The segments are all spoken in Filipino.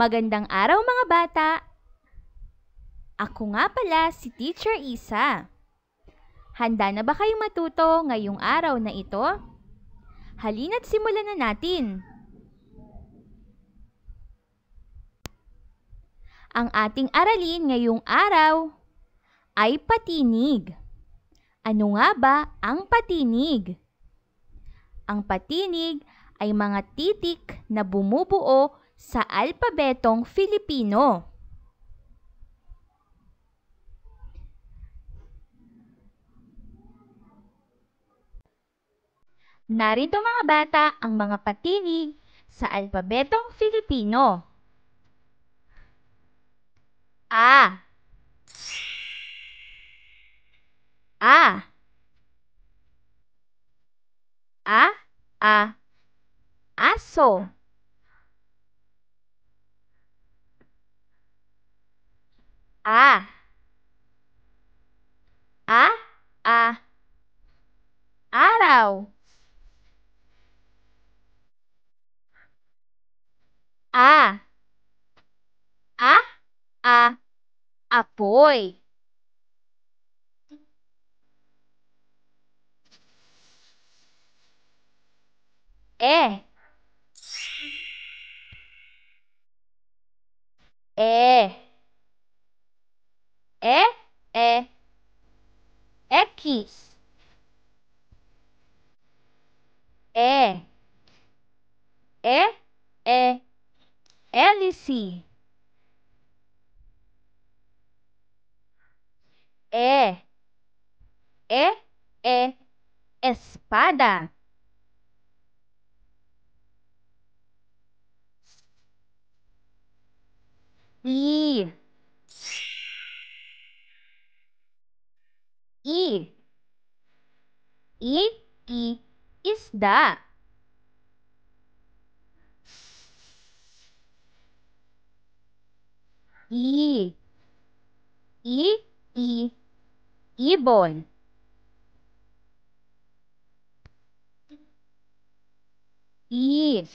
Magandang araw mga bata! Ako nga pala si Teacher Isa. Handa na ba kayong matuto ngayong araw na ito? Halina't simulan na natin. Ang ating aralin ngayong araw ay patinig. Ano nga ba ang patinig? Ang patinig ay mga titik na bumubuo sa alpabetong Filipino. Narito mga bata ang mga patinig sa alpabetong Filipino. A. A. A. Aso. A. Araw. A. Apoy. E. E. E. E. X. E. E. E. Hélice. E. E. E. Espada. I. I. I. Isda. I. I. Ibon. I.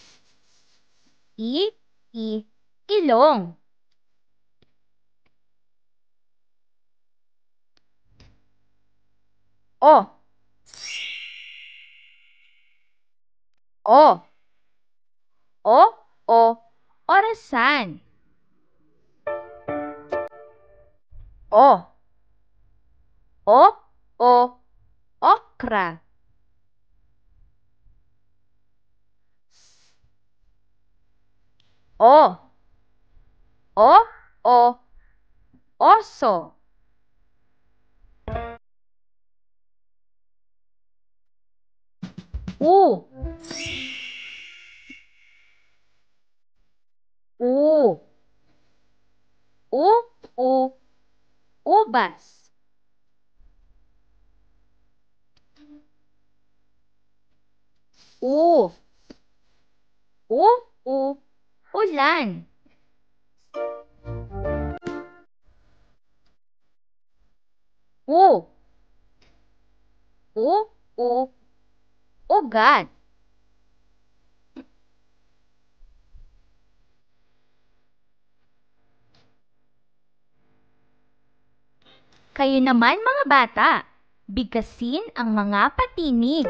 Ilong. O. O. Orasan. O. Okra. O. Oso. U. U. Ubas. U. Ulan. U. Ugat. Kayo naman mga bata, bigkasin ang mga patinig.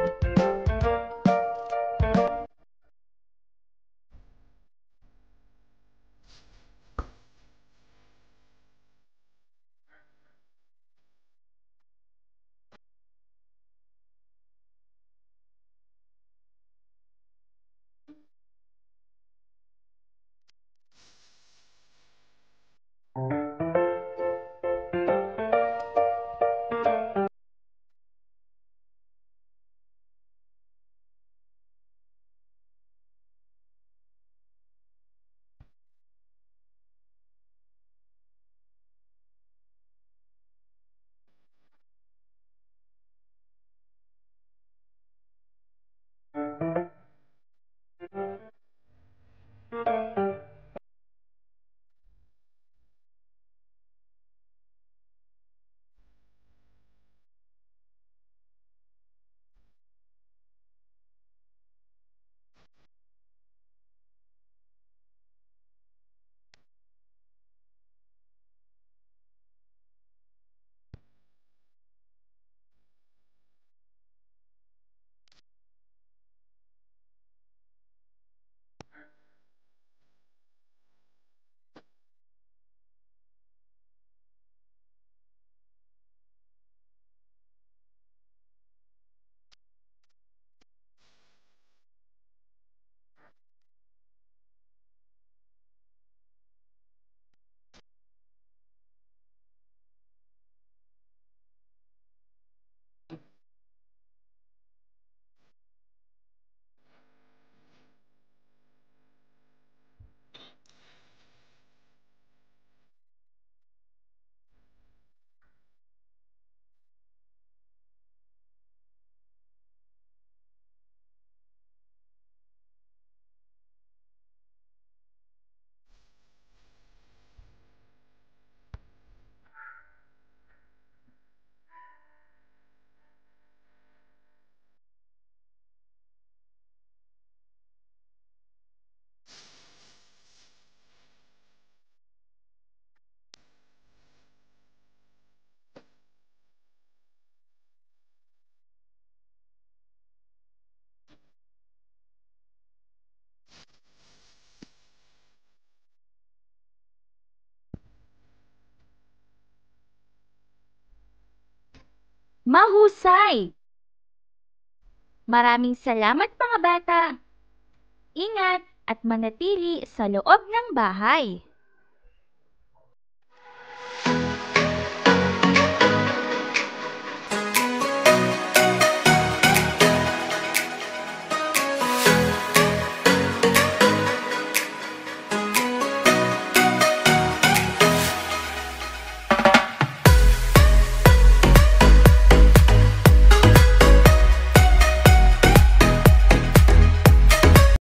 Mahusay! Maraming salamat mga bata! Ingat at manatili sa loob ng bahay.